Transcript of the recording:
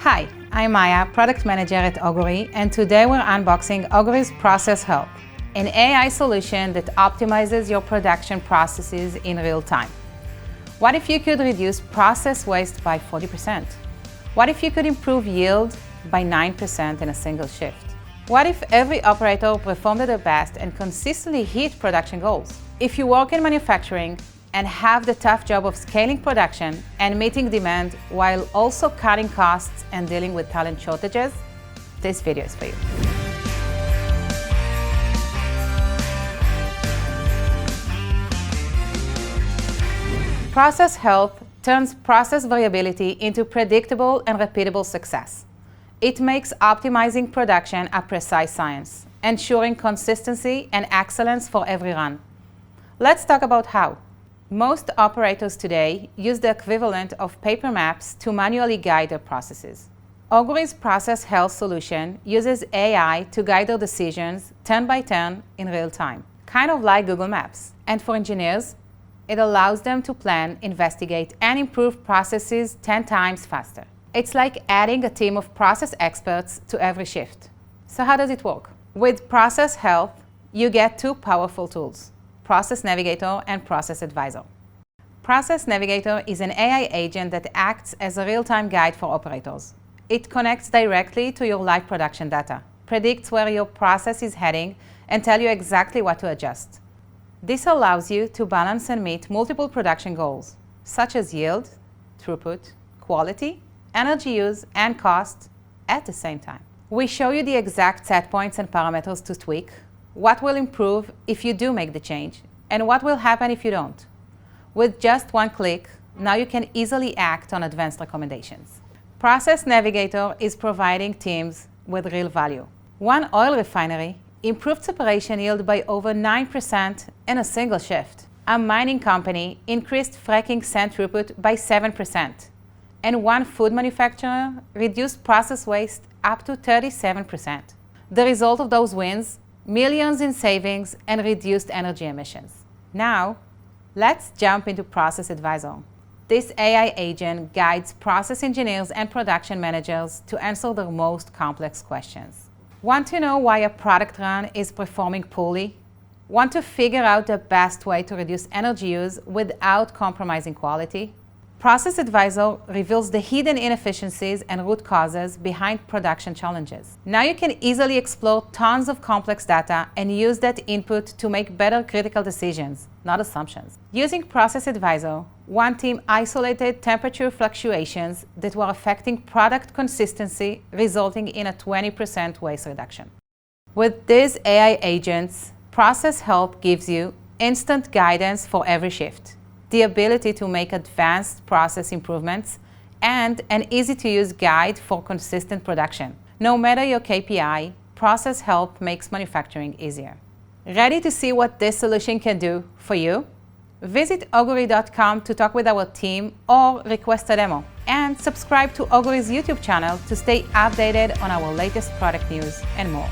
Hi, I'm Maya, Product Manager at Augury, and today we're unboxing Augury's Process Help, an AI solution that optimizes your production processes in real time. What if you could reduce process waste by 40%? What if you could improve yield by 9% in a single shift? What if every operator performed at their best and consistently hit production goals? If you work in manufacturing and have the tough job of scaling production and meeting demand while also cutting costs and dealing with talent shortages, this video is for you. Process Help turns process variability into predictable and repeatable success. It makes optimizing production a precise science, ensuring consistency and excellence for every run. Let's talk about how. Most operators today use the equivalent of paper maps to manually guide their processes. Augury's Process Health solution uses AI to guide their decisions turn by turn in real time, kind of like Google Maps. And for engineers, it allows them to plan, investigate, and improve processes 10 times faster. It's like adding a team of process experts to every shift. So how does it work? With Process Health, you get two powerful tools: Process Navigator and Process Advisor. Process Navigator is an AI agent that acts as a real-time guide for operators. It connects directly to your live production data, predicts where your process is heading, and tells you exactly what to adjust. This allows you to balance and meet multiple production goals, such as yield, throughput, quality, energy use, and cost at the same time. We show you the exact set points and parameters to tweak, what will improve if you do make the change, and what will happen if you don't. With just one click, now you can easily act on advanced recommendations. Process Navigator is providing teams with real value. One oil refinery improved separation yield by over 9% in a single shift. A mining company increased fracking sand throughput by 7%. And one food manufacturer reduced process waste up to 37%. The result of those wins: millions in savings and reduced energy emissions. Now, let's jump into Process Advisor. This AI agent guides process engineers and production managers to answer their most complex questions. Want to know why a product run is performing poorly? Want to figure out the best way to reduce energy use without compromising quality? Process Advisor reveals the hidden inefficiencies and root causes behind production challenges. Now you can easily explore tons of complex data and use that input to make better critical decisions, not assumptions. Using Process Advisor, one team isolated temperature fluctuations that were affecting product consistency, resulting in a 20% waste reduction. With these AI agents, Process Help gives you instant guidance for every shift, the ability to make advanced process improvements, and an easy-to-use guide for consistent production. No matter your KPI, Process Help makes manufacturing easier. Ready to see what this solution can do for you? Visit Augury.com to talk with our team or request a demo. And subscribe to Augury's YouTube channel to stay updated on our latest product news and more.